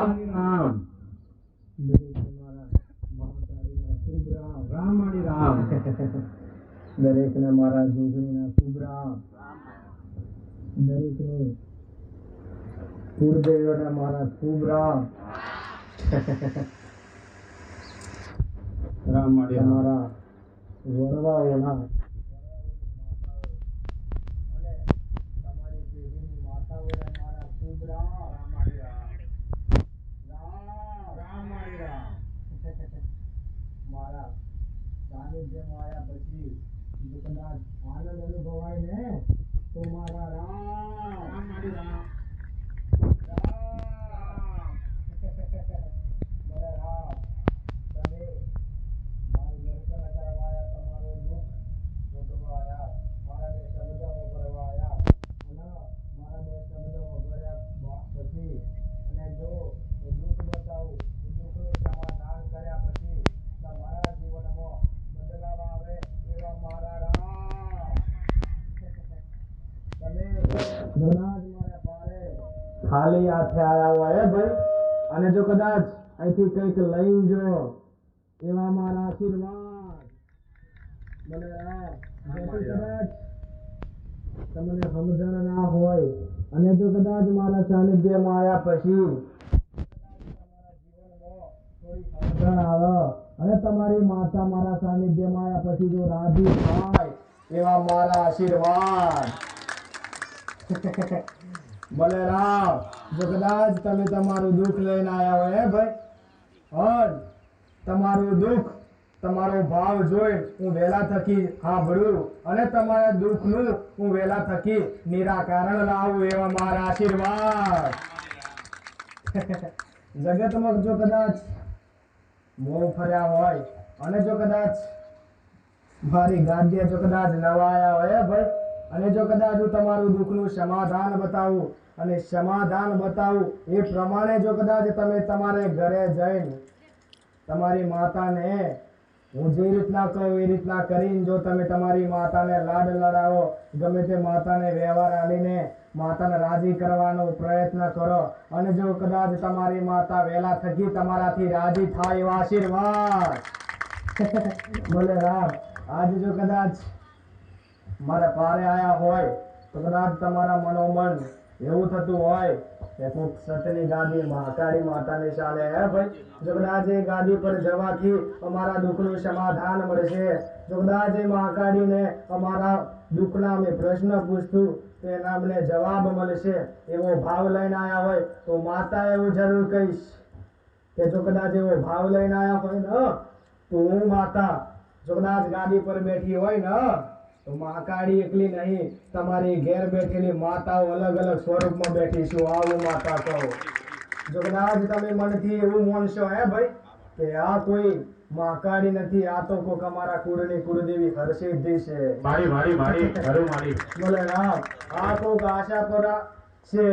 રામ રામ રામ મારી રામ દરેકને મારા જોગણીના શુભ રામ. દરેકને કુળદેવોના મારા શુભ રામ. રામ મારી રામ તમારા વડવાઓના અને તમારી પેઢીની માતાઓને મારા શુભ રામ. રામ મારી રામ રામ રામ મારી રામ મારા સાનિધ્યમાં આવ્યા પછી જો કદાચ આનંદ અનુભવાય ને તો મારા રામ. રામ મારી રામ રામ. મારા રામ, તમે મારું દર્શન કરવા આવ્યા, તમારું દુઃખ ભોગવવા આવ્યા, મારા બે શબ્દો વગરવા આવ્યા અને મારા બે શબ્દો વગર્યા પછી અને જો એ દુઃખ બતાવું, એ દુઃખનું સમાધાન કર્યા પછી તમારા જીવનમાં બદલાવ આવે એવા મારા રામ. તમે કદાચ મારા પારે ખાલી હાથે આવ્યા હોય ભાઈ અને જો કદાચ અહીંથી કંઈક લઈ જો એવા મારા આશીર્વાદ. મને કદાચ તમને સમજણ ના હોય અને જો કદાચ મારા સાનિધ્યમાં આવ્યા પછી તમારા જીવનમાં થોડી સમજણ આવે અને તમારી માતા મારા સાનિધ્યમાં આવ્યા પછી જો રાજી થાય એવા મારા આશીર્વાદ. બલરામ, જો કદાચ તમે તમારું દુઃખ લઈને આવ્યા હોય ભાઈ અને તમારું દુઃખ તમારો ભાવ જોઈ હું વહેલા થકી સાંભળ્યું અને તમારા દુઃખનું હું વહેલા થકી નિરાકરણ લાવું એવા મારા આશીર્વાદ. જગતમાં જો કદાચ મોહ ફર્યા હોય અને જો કદાચ મારી ગાદીએ જો કદાચ નવાયા હોય ભાઈ અને જો કદાચ હું તમારું દુઃખનું સમાધાન બતાવું અને સમાધાન બતાવું એ પ્રમાણે જો કદાચ તમે તમારે ઘરે જઈને તમારી માતાને હું જે રીતના કહું એ રીતના કરીને જો તમે તમારી માતાને લાડ લડાવો, ગમે તે માતાને વ્યવહાર આલીને માતાને રાજી કરવાનો પ્રયત્ન કરો અને જો કદાચ તમારી માતા વહેલા થકી તમારાથી રાજી થાય એવા આશીર્વાદ. બોલે રામ. આજે જો કદાચ મારા પારે આયા હોય તો કદાચ તમારા મનોમન એવું થતું હોય કે કોક સતની ગાદી મહાકાળી માતાની ચાલે હે ભાઈ. જો કદાચ એ ગાદી પર જવાથી અમારા દુઃખનું સમાધાન મળશે, જો કદાચ એ મહાકાળીને અમારા દુઃખના અમે પ્રશ્ન પૂછતું તો એના અમને જવાબ મળશે એવો ભાવ લઈને આવ્યા હોય તો માતા એવું જરૂર કહીશ કે જો કદાચ એવો ભાવ લઈને આવ્યા હોય ને તો હું માતા જો કદાચ ગાદી પર બેઠી હોય ને તો મહાકાળી એકલી નહીં, તમારી ઘેર બેઠેલી માતાઓ અલગ અલગ સ્વરૂપમાં બેઠી છું આવું માતા કહો. જો કદાચ તમે મનથી એવું માનશો હે ભાઈ કે આ કોઈ મહાકાળી નથી, આ તો કોક અમારા કુળની કુળદેવી હરસિદ્ધિ છે. મારી મારી મારી ઘરું મારી બોલે રામ. આ કોક આશાપુરા છે,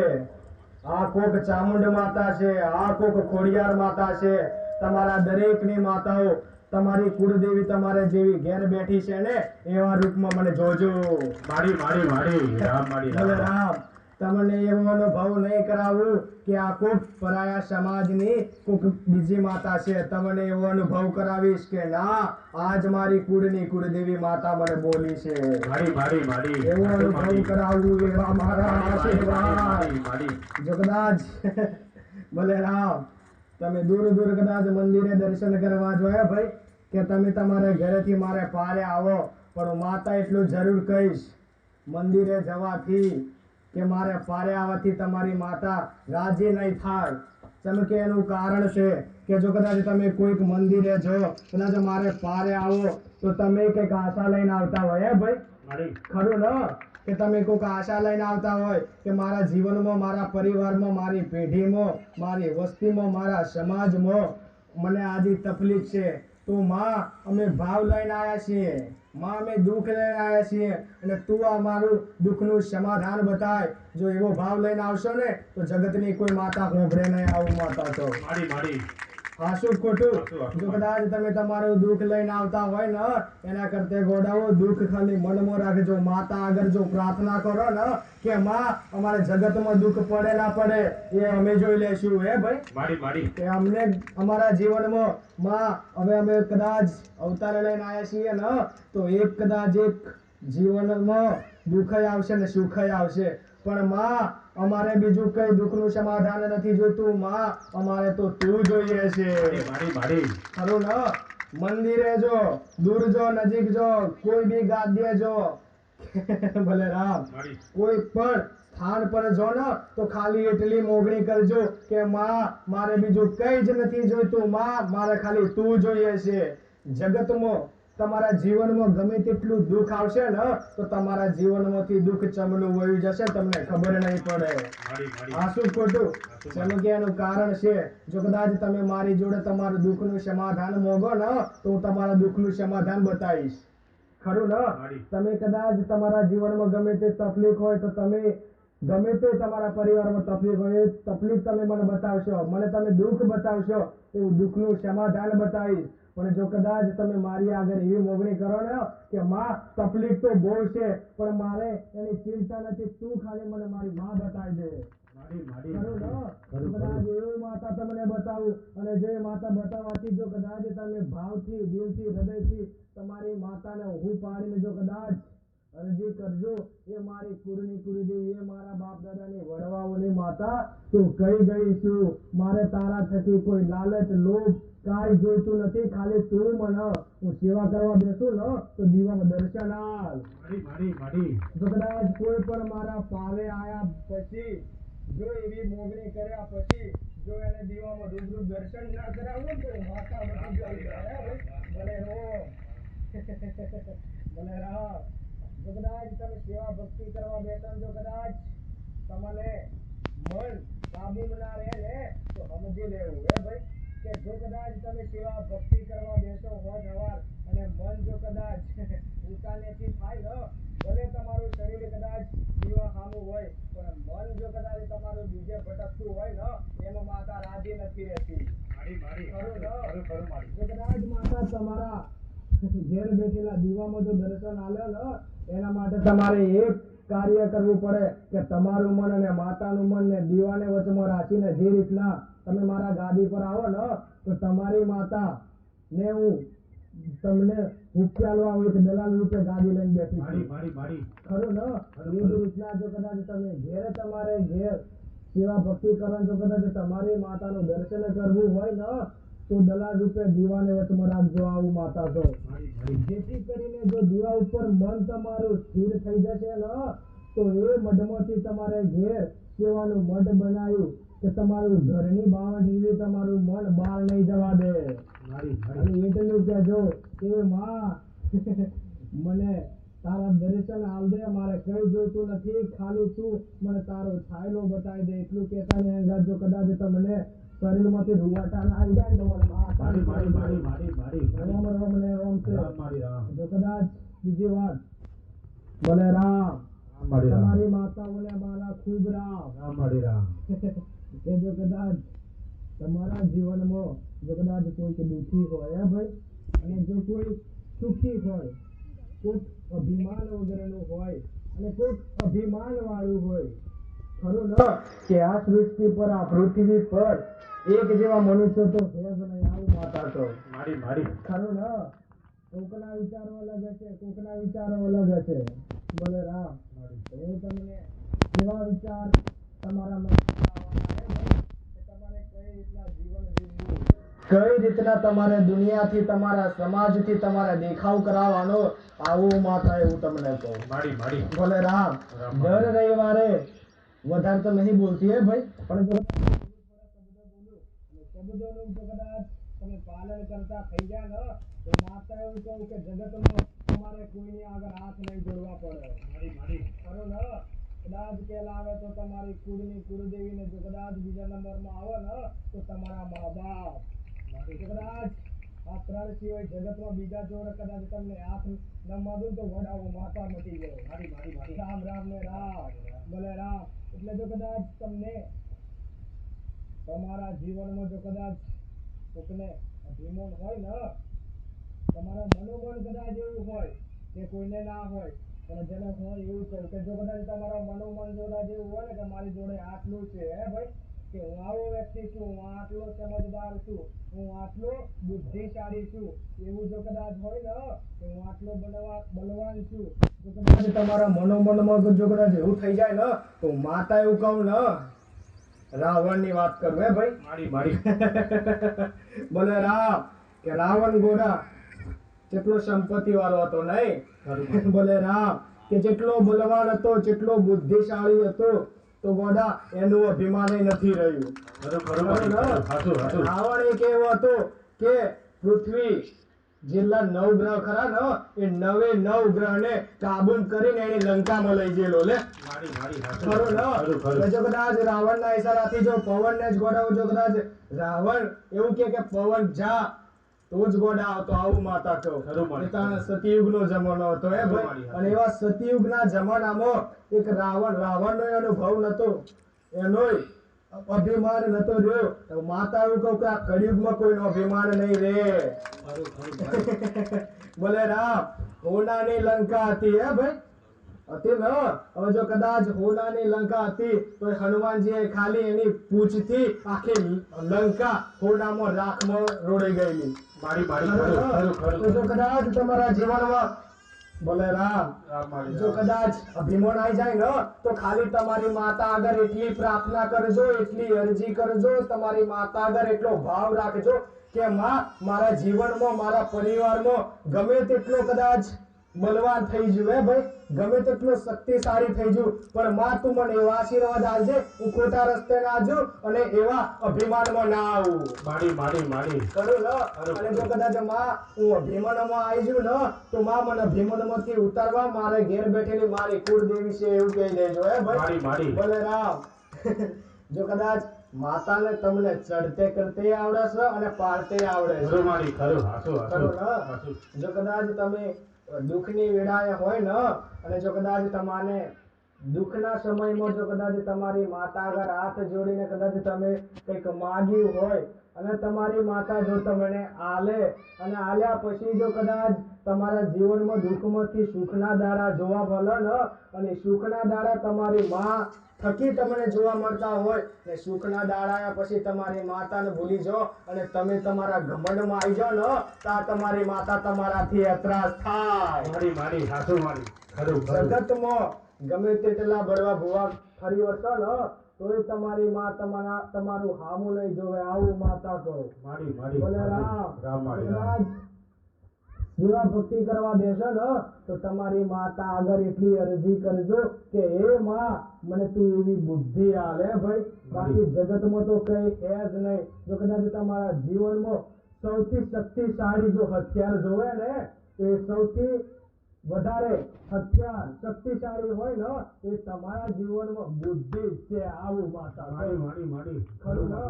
આ કોક ચામુંડ માતા છે, આ કોક ખોડિયાર માતા છે. તમારા દરેકની માતાઓ તમારી કુળદેવી તમારે જેવી ઘેર બેઠી છે ને એવા રૂપમાં મને જોજો. મારી મારી મારી રામ મારી બોલે રામ રામ. તમને એવો અનુભવ નહીં કરાવું કે આ કોક પરાયા સમાજની કોક બીજી માતા છે, તમને એવો અનુભવ કરાવીશ કે ના આજ મારી કુળની કુળદેવી માતા મને બોલી છે. મારી મારી મારી એવો ઘરું અનુભવ મારી કરાવવું એવા મારા આશીર્વાદ. મારી મારી જો કદાચ ભલે રામ તમે દૂર દૂર કદાચ મંદિરે દર્શન કરવા જોયા ભાઈ કે તમે તમારા ઘરેથી મારે પારે આવો પણ હું માતા એટલું જરૂર કહીશ મંદિરે જવાથી કે મારે પારે આવવાથી તમારી માતા રાજી નહીં થાય. જેમ કે એનું કારણ છે કે જો કદાચ તમે કોઈક મંદિરે જો કદાચ મારે પારે આવો તો તમે કંઈક આશા લઈને આવતા હોય હે ભાઈ મારી ખરું ને કે તમે કોઈક આશા લઈને આવતા હોય કે મારા જીવનમાં, મારા પરિવારમાં, મારી પેઢીમાં, મારી વસ્તીમાં, મારા સમાજમાં મને આજે તકલીફ છે તો માં અમે ભાવ લઈને આવ્યા છીએ, માં અમે દુઃખ લઈને આવ્યા છીએ અને તું આ મારું દુઃખનું સમાધાન બતાય. જો એવો ભાવ લઈને આવશો ને તો જગતની કોઈ માતા હોંભળે નહીં આવું માતા તો. મારી મારી હાસું ખોટું? હાસું. જો કદાચ તમે તમારું દુઃખ લઈને આવતા હોય ને એના કરતે ગોડાઓ દુઃખ ખાલી મનમાં રાખજો. માતા આગળ જો પ્રાર્થના કરો ને કે માં અમારે જગતમાં દુઃખ પડે ના પડે એ અમે જોઈ લેશું. હે ભાઈ, મારી મારી કે અમને અમારા જીવનમાં માં હવે અમે કદાચ અવતાર લઈને આવ્યા છીએ ને તો એક જીવનમાં દુઃખય આવશે ને સુખય આવશે, પણ માં અમારે બીજું કઈ દુઃખનું સમાધાન નથી જોઈતું. માં અમારે તો તું જોઈએ છે. મારી મારી ખરું ને? મંદિરે જો, દૂર જો, નજીક જો, કોઈ બી ગાદ્ય જો ભલે રામ, મારી કોઈ પણ સ્થાન પર જો ને તો ખાલી એટલી મોગણી કરજો કે માં મારે બીજું કઈ જ નથી જોઈતું. માં મારે ખાલી તું જોઈએ છે. જગતમાં તમારા જીવનમાં ગમે તેટલું દુઃખ આવશે ને તો તમારા જીવનમાંથી દુઃખ ચમલું વહી જશે, તમને ખબર નહીં પડે. મારી મારી આ શું ખોટું? સાચું. જેનું કે એનું કારણ છે, જો કદાચ તમે મારી જોડે તમારું દુઃખનું સમાધાન મોગો ને તો હું તમારા દુઃખનું સમાધાન બતાવીશ. ખરું ને? મારી. તમે કદાચ તમારા જીવનમાં ગમે તે તકલીફ હોય તો તમે ગમે તે તમારા પરિવારમાં તકલીફ હોય એ તકલીફ તમે મને બતાવશો, મને તમે દુઃખ બતાવશો એવું દુઃખનું સમાધાન બતાવીશ. પણ જો કદાચ તમે મારી આગળ એવી મોગણી કરો ને કે માં તકલીફ તો બહુ છે પણ મારે એની ચિંતા નથી, તું ખાલી મને મારી માં બતાવી દે. મારી મારી ખરું ને? ખરું, કદાચ એવું માતા તમને બતાવું અને જો એ માતા બતાવવાથી જો કદાચ તમે ભાવથી, દિલથી, હૃદયથી તમારી માતાને ઊભું પાડીને જો કદાચ અરજી કરજો એ મારી કુળની કુળદેવી, એ મારા બાપ દાદાની વડવાઓની માતા તું કઈ ગઈ છું, મારે તારા થકી કોઈ લાલચ, લોભ કાંઈ જોઈતું નથી, ખાલી તું મને હું સેવા કરવા બેસું ને તો દીવામાં દર્શન આલ. મારી મારી મારી જો કદાચ કોઈ પણ મારા પાવે આયા પછી જો એવી મોગણી કર્યા પછી જો એને દીવામાં રૂબરૂ દર્શન ના કરાવું તો માતા મટી જાય. ભલે રો ભલે રામ. જો કદાચ તમે સેવા ભક્તિ કરવા બેઠા જો કદાચ તમને મન કાબુમાં ના રહે ને તો સમજી લેવું. હે ભાઈ, કે જો કદાચ તમે સેવા ભક્તિ કરવા બેસો હોય સવાર અને મન જો કદાચ ઉતાનેથી થાય ને ભલે તમારું શરીર કદાચ દીવા સામું હોય પણ મન જો કદાચ તમારું બીજે ભટકતું હોય ને એમાં માતા રાજી નથી રહેતી. મારી મારી ખરું ને? ખરું ખરું મારી જો કદાચ માતા તમારા ઘેર બેઠેલા દીવામાં જો દર્શન આલે ને એના માટે તમારે એક કાર્ય કરવું પડે કે તમારું મન અને માતાનું મન ને દીવાને વચમાં રાખીને જે રીતના તમે મારા ગાદી પર આવો ને તો તમારી માતા ને હું તમને ઉપચાલવા આવું એક દલાલ રૂપે ગાદી લઈને બેઠી મારી છું. મારી મારી ખરું ને? એ જ રીતના જો કદાચ તમે ઘેર તમારે ઘેર સેવા ભક્તિ કરવાનું જો કદાચ તમારી માતાનું દર્શન કરવું હોય ને તો દલાલ રૂપે દીવાને વચમાં રાખજો આવું માતા તો. મારી મારી જેથી કરીને જો દીવા ઉપર મન તમારું સ્થિર થઈ જશે ને તો એ મઢમાંથી તમારે ઘેર સેવાનું મઢ બનાવ્યું કે તમારું ઘરની બાવંડથી તમારું મન બહાર નહીં જવા દે. મારી અને મારી એટલું કહેજો કે માં મને તારા દર્શન આલ દે, મારે કઈ જોઈતું નથી, ખાલી તું મને તારો છાયલો બતાવી દે. એટલું કહેતા ને અંગાત જો કદાચ તમને શરીરમાંથી રૂવાટા ના આવી જાય ને તો મને મારી મારી મારી મારી મારી રામ રામ ને રામ છે. રામ મારી રામ જો કદાચ બીજી વાત બોલે રામ, રામ મારી રામ તમારી માતાઓને મારા ખૂબ રામ. રામ મારી રામ કે જો કદાચ તમારા જીવનમાં જો કદાચ કોઈ દુઃખી હોય હે ભાઈ અને જો કોઈ સુખી હોય, કોઈક અભિમાન વગરનું હોય અને કોઈક અભિમાન વાળું હોય. ખરું ને? કે આ સૃષ્ટિ પર, આ પૃથ્વી પર એક જેવા મનુષ્ય તો છે જ નહીં. આવું માતા તો. મારી મારી ખરું ને? કોકના વિચારો અલગ હશે, કોકના વિચારો અલગ હશે. બોલે રામ. મારી એ તમને એવા વિચાર તમારા મનમાં આવવાના છે કે તમારે કઈ રીતના જીવન જીવવું, કઈ રીતના તમારે દુનિયાથી, તમારા સમાજથી તમારે દેખાવ કરાવવાનો, આવું માતા એવું તમને કહું. મારી મારી બોલે રામ. રામ. દર રવિવારે વધારે તો નહીં બોલતી હે ભાઈ, પણ જો શબ્દોનું જો કદાચ તમે પાલન કરતા થઈ જાય ને તો માતા એવું કહું કે જગતમાં તમારે કોઈની આગળ હાથ નહીં જોડવા પડે. મારી મારી ખરું ને? કદાચ પેલા આવે તો તમારી કુળની કુળદેવીને જો કદાચ બીજા નંબરમાં આવે ને તો તમારા મા બાપ. જો કદાચ આ ત્રણ સિવાય જગતમાં બીજા જોડે કદાચ તમને હાથ ન માગું તો વડાવો માતા મટી જાય. મારી મારી મારી રામ રામ ને રામ. ભલે રામ. એટલે જો કદાચ તમને તમારા જીવનમાં જો કદાચ કોકને અભિમાન હોય ને, તમારા મનોબળ કદાચ એવું હોય કે કોઈને ના હોય, પણ જેને હોય એવું કહું કે જો કદાચ તમારા મનોમન જોડા જેવું હોય ને કે મારી જોડે આટલું છે હે ભાઈ, કે હું આવો વ્યક્તિ છું, હું આટલો સમજદાર છું, હું આટલો બુદ્ધિશાળી છું, એવું જો કદાચ હોય ને કે હું આટલો બલવાન છું, જો કદાચ તમારા મનોમનમાં જો કદાચ એવું થઈ જાય ને તો માતા એવું કહું ને, રાવણની વાત કરું હે ભાઈ, મારી મારી બોલે રામ કે રાવણ ગોડા કેટલો સંપત્તિ વાળો હતો નહીં, બોલે રામ કે જેટલો બલવાન હતો, જેટલો બુદ્ધિશાળી હતો, તો ગોડા એનું અભિમાન નથી રહ્યું. રાવણ એક એવો હતો કે પૃથ્વી જેટલા 9 ગ્રહ ખરા ને એ 9 ગ્રહને કાબુ કરીને એની લંકામાં લઈ ગયેલો લે. જો કદાચ રાવણના ઈશારાથી જો પવનને જ ગોડાઓ, જો કદાચ રાવણ એવું કે પવન જા તો જ ગોડા આવતો, આવું માતા કહો. સતયુગનો જમાનો હતો હે ભાઈ, અને એવા સતયુગના જમાનામાં એક રાવણનો અનુભવ નતો, એનોય અભિમાન નતો રહ્યો, તો માતા એવું કહું કે આ કળિયુગમાં કોઈનો અભિમાન નહીં રે. બોલે રામ, હોનાની લંકા હતી હે ભાઈ, હતી ને. હવે જો કદાચ હોનાની લંકા હતી તો હનુમાનજીએ ખાલી એની પૂંછથી આખી લંકા હોનામાં રાખમાં રોડાઈ ગયેલી. તો જો કદાચ તમારા જીવનમાં બોલે રામ, જો કદાચ અભિમાન આવી જાય ને તો ખાલી તમારી માતા આગળ એટલી પ્રાર્થના કરજો, એટલી અરજી કરજો, તમારી માતા આગળ એટલો ભાવ રાખજો કે માં મારા જીવનમાં, મારા પરિવારમાં ગમે તેટલો કદાચ બલવાન થઈ જુ હે ભાઈ, ગમે તેટલો શક્તિશાળી થઈ જુ, પણ માં તું મને એવા આશીર્વાદ આપજે હું ખોટા રસ્તે ના જાઉં અને એવા અભિમાનમાં ના આવું. કરું ને, અને જો કદાચ માં હું અભિમાનમાં આવી જુ ને તો માં મને અભિમાનમાંથી ઉતારવા મારે ઘેર બેઠેલી મારી કુળદેવી છે એવું કહી દેજો હે ભાઈ. બોલે રામ. જો કદાચ માતાને તમને ચડતે કરતે આવડે છે અને પાડતે આવડે છે. જો કદાચ તમે દુઃખની વેળાએ હોય ને, અને જો કદાચ તમારે દુઃખના સમયમાં જો કદાચ તમારી માતા આગળ હાથ જોડીને કદાચ તમે કંઈક માગ્યું હોય અને તમારી માતા જો તમને આલે, અને આલ્યા પછી જો કદાચ તમારા જીવનમાં દુઃખમાંથી સુખના દાડા જોવા મળે ને, અને સુખના દાડા તમારી માં થકી તમને જોવા મળતા હોય ને, સુખના દાડા પછી તમારી માતાને ભૂલી જાઓ અને તમે તમારા ઘમંડમાં આવી જાઓ ને, તો તમારી માતા તમારાથી એતરાજ થાય. જગતમાં ગમે તેટલા બળવા ભુવા ફરી વળશો ને તોય તમારી માં તમારું હામું નહીં જોવે, આવું માતા કહો. બોલે રામ. સેવા ભક્તિ કરવા બેસો ને તો તમારી માતા આગળ એટલી અરજી કરજો કે હે માં મને તું એવી બુદ્ધિ આલે ભાઈ, બાકી જગતમાં તો કઈ છે જ નહીં. જો કદાચ તમારા જીવનમાં સૌથી શક્તિશાળી જો હથિયાર જોવે ને તો એ સૌથી વધારે હથિયાર શક્તિશાળી હોય ને એ તમારા જીવનમાં બુદ્ધિ છે, આવું માતા. ખરું ને?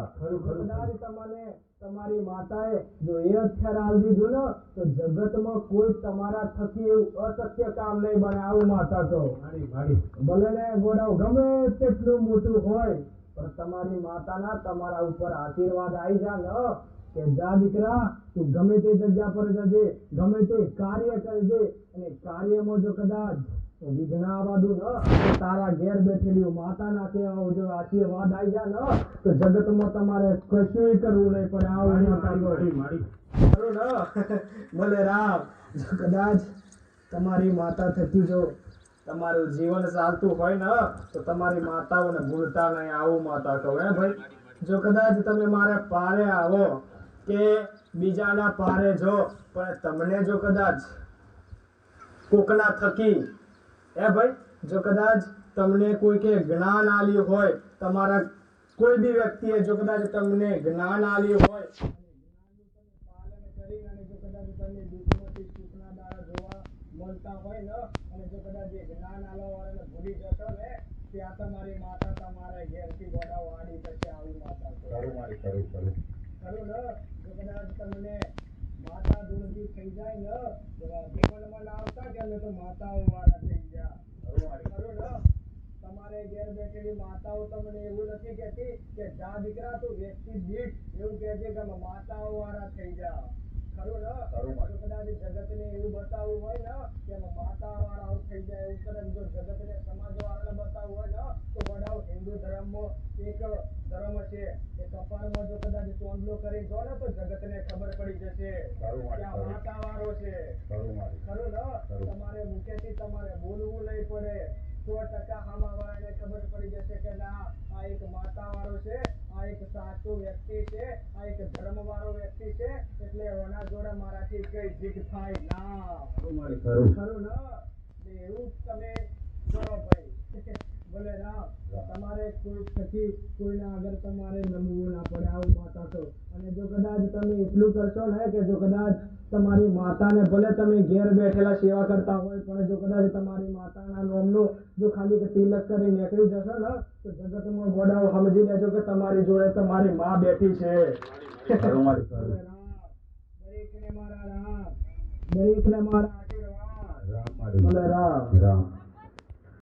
કદાચ તમને તમારી માતાએ જો એ હથિયાર આપી દીધું ને તો જગતમાં કોઈ તમારા થકી એવું અશક્ય કામ નહીં બને, આવું માતા તો. ભલે ને ગોડાઓ ગમે તેટલું મોટું હોય પણ તમારી માતાના તમારા ઉપર આશીર્વાદ આવી જાય ને કે જા દીકરા તું ગમે તે જગ્યા પર જજે, ગમે તે કાર્ય કરજે, અને કાર્યમાં જો કદાચ વિઘ્ન આવવાનું ને તો તારા ઘેર બેઠેલી માતાના કેવા જો આશીર્વાદ આવી જાય ને તો જગતમાં તમારે કશું કરવું નહીં પડે, આવું ખરું ને. બોલે રામ. જો કદાચ તમારી માતા થકી જો તમારું જીવન ચાલતું હોય ને તો તમારી માતાઓને ભૂલતા નહીં, આવું માતા કહું હે ભાઈ. જો કદાચ તમે મારે પારે આવો કે બીજાના પારે જો, પણ તમને જો કદાચ કોકના થકી હે ભાઈ, જો કદાચ તમને કોઈ કે જ્ઞાન આલ્યું હોય, તમારા કોઈ બી વ્યક્તિએ જો કદાચ તમને જ્ઞાન આલ્યું હોય, પાલન કરી અને જો કદાચ તમને દુઃખમાંથી સુખના દાડા જોવા મળતા હોય ને, અને જો કદાચ એ જ્ઞાન આલવા વાળાને ભૂલી જશો ને ત્યાં તમારી માતા તમારા ઘેરથી ગોડા વાળી થશે, આવી માતા. ખરું ને? જો કદાચ તમને માતા દૂરથી થઈ જાય ને જીવનમાં ના આવતા કે અમે તો માતાઓ વાળા થઈ ગયા. ખરું ને? તમારે ઘેર બેઠેલી માતાઓ તમને એવું નથી કહેતી કે જા દીકરા તું વ્યક્તિ દીઠ એવું કહે છે કે માતાઓ વાળા થઈ જા. ખરું ને? ખરું. જો કદાચ જગતને એવું બતાવવું હોય ને કે માતા વાળા થઈ જાય, એવું કદાચ જો જગતને સમાજ વાળાને બતાવવું હોય ને તો વડાઓ હિન્દુ ધર્મમાં એક ધર્મ છે એ કપાળમાં જો કદાચ ચોંદલો કરી દો ને તો જગતને ખબર પડી જશે ખરું કે આ ખરું. માતા વાળો છે. ખરું મારી. ખરું ને? ખરું. તમારે મુખેથી તમારે બોલવું નહીં પડે. 100% હામાવાળાને ખબર પડી જશે કે ના આ એક માતા વાળો છે, આ એક સાચો વ્યક્તિ છે, આ એક ધર્મ વાળો વ્યક્તિ છે, એટલે એના જોડે મારાથી કઈ જીત થાય ના. ખરું મારી. ખરું. ખરું ને? એટલે એવું તમે કરો ભાઈ. ભલે ના તમારે કોઈ પછી કોઈના આગળ તમારે નમવું ના પડે આવું માતા તો. અને જો કદાચ તમે એટલું કરશો ને કે જો કદાચ તમારી માતાને ભલે તમે ઘેર બેઠેલા સેવા કરતા હોય પણ જો કદાચ તમારી માતાના નામનું જો ખાલી કે તિલક કરી નીકળી જશો ને તો જગતમાં વડાઓ સમજી લેજો કે તમારી જોડે તમારી માં બેઠી છે. ખરું મારી. ખરું. ભલે રામ. દરેકને મારા રામ, દરેકને મારા આશીર્વાદ. રામ મારી. ભલે રામ. રામ.